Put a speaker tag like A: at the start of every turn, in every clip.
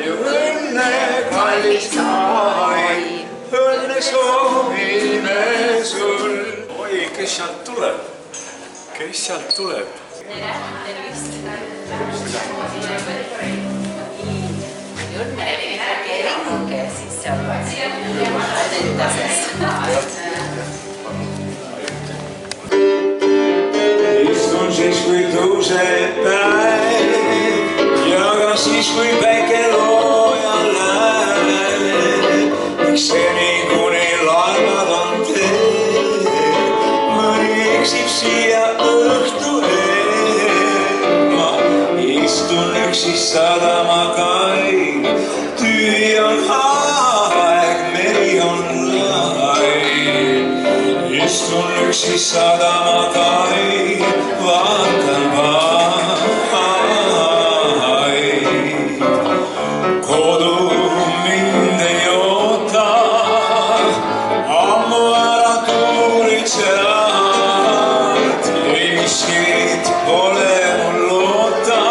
A: palju õnne, kallis naine, õnne soovime sul. Oi, kes sealt tuleb? Kes sealt tuleb?
B: Tervist. Õnne, ringe siis seal Adentases.
A: Istun siis, kui tõuseb päev ja ka siis, kui päike loojal läheb. Miks seni, kuni laevad on teel, mõni eksib siia õhtu eel. Ma istun üksi sadamakai, tühi on aeg, meri on lai. Istun üksi sadamakai, vaatan vaid. Kodu mind ei oota, ammu ära tulid sealt. Ei miskit pole mul loota,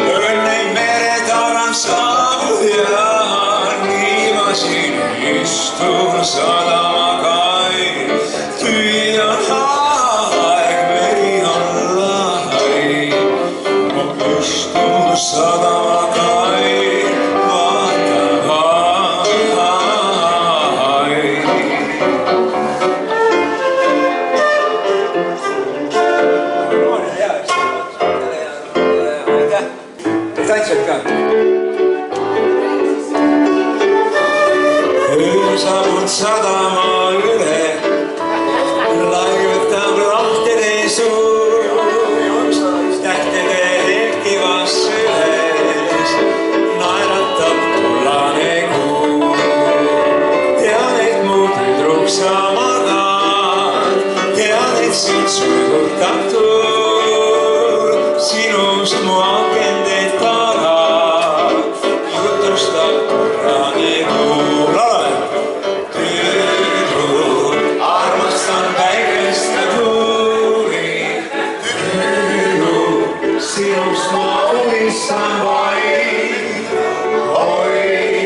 A: õnneid mere tagan saabuja. Nii ma siin istun sadamakai, tühi on aeg, meri on lai. Ma istun sadamakai, vaatan vaid. Tantsijad ka. Öö saabud sadama üle, lai võtab lahtede suus, tähtede helkivas süles naeratab kollane kuu. Tean, et mu tüdruk sa magad, tean, et sind suigutab tuul, sinust mu akende taga jutustab kollane kuu. Sinust ma unistan vaid, oi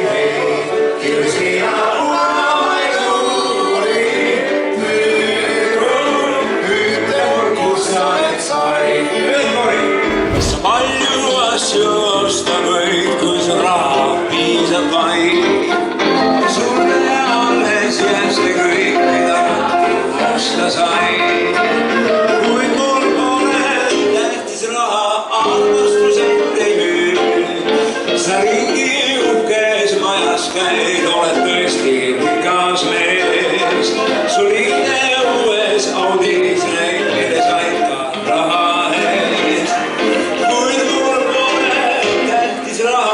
A: neid, kiusina unamaid tuuli. Ütle mul, kus sa need said. Kas sa palju asju osta võid, kui sul raha piisab vaid? Sulle alles jääb see kõik, mida osta sai. Kuid mul pole tähtis raha, armastused ei müü. Sa ringi uhkes majas käid, oled tõesti rikas mees. Su lihtne uues Audis reikides aitab raha eest. Kuid mul pole tähtis raha.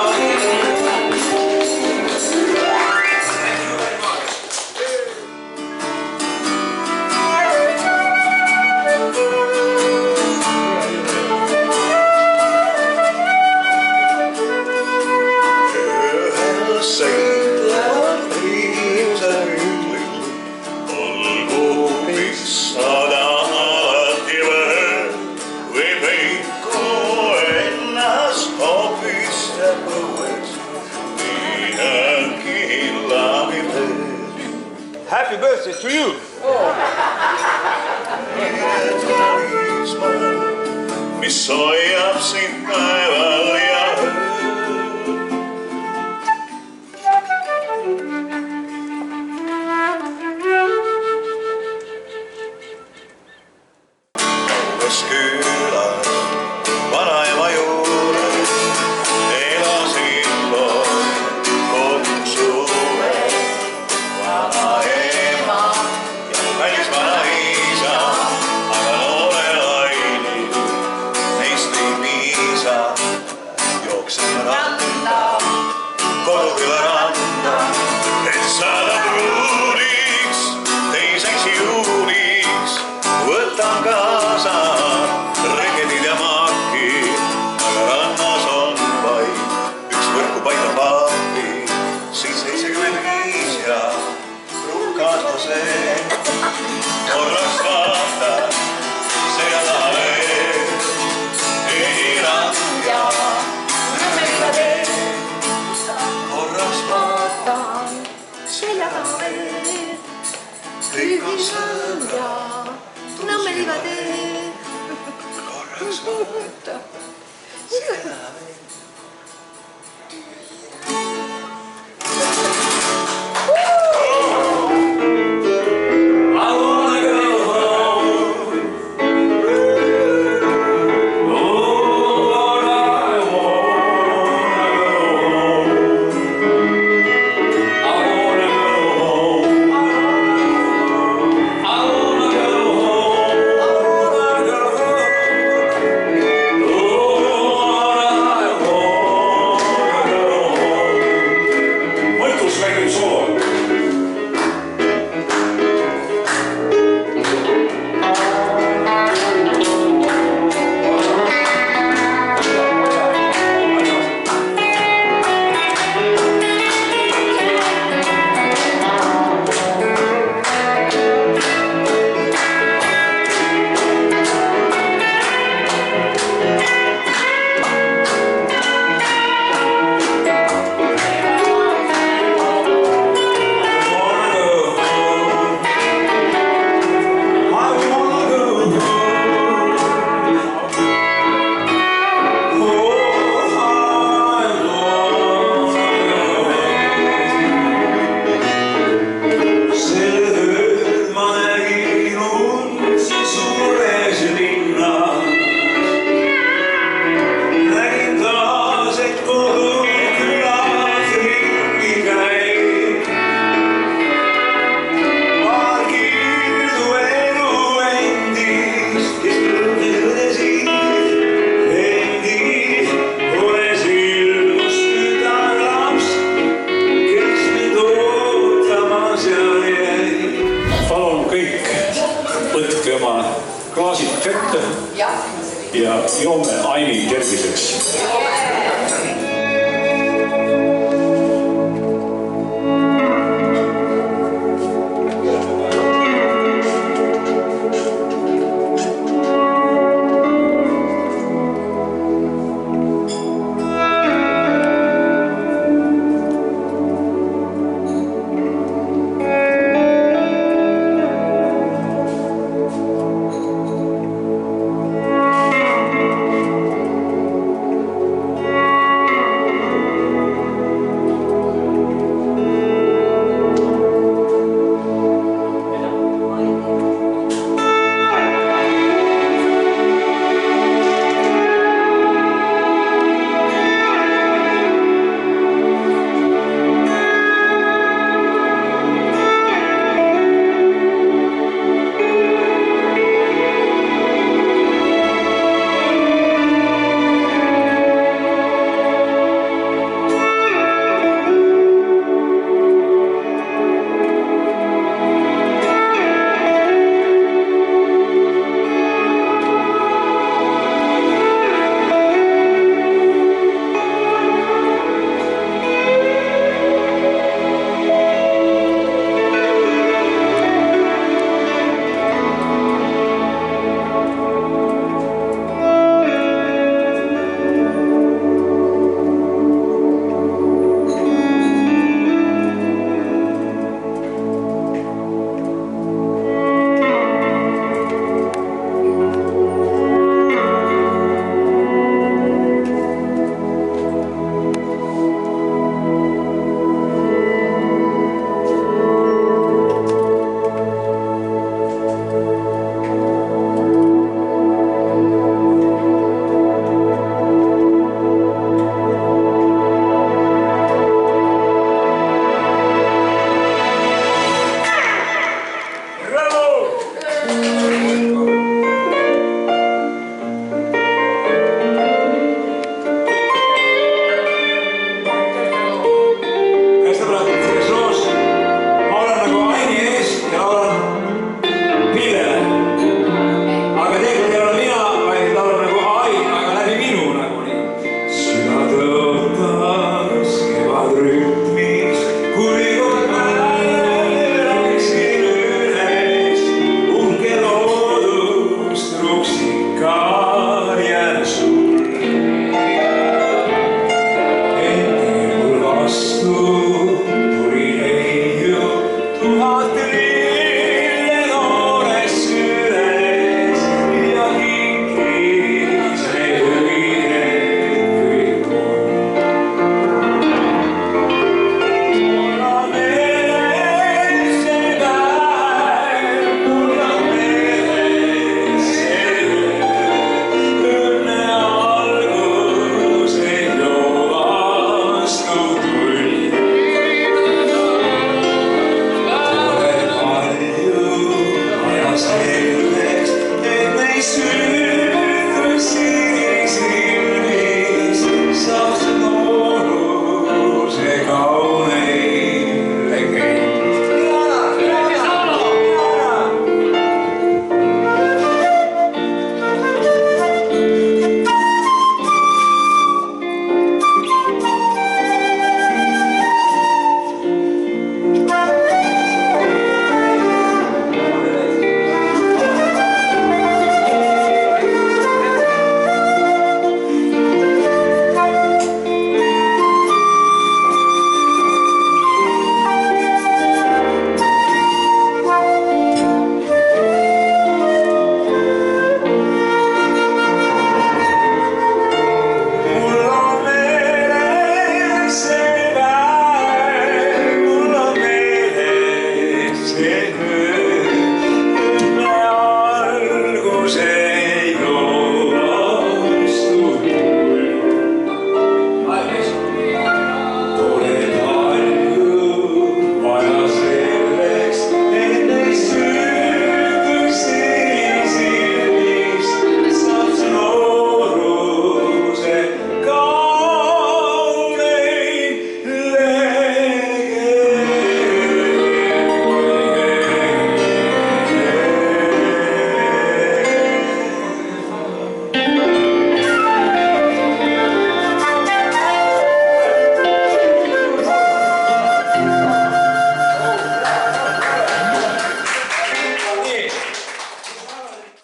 A: Happy birthday to you! Mis hoiab sind päeval ja ööl. Kauges külas vanaema juures elasin kogu suve. Vanaema ja kallis vanaisa, aga noorel Ailil neist ei piisa.
C: veel. kõik on sõbra, Nõmmeliiva tee.
A: korraks vaata seda veel. Võtke oma klaasid kätte ja joome Aini terviseks.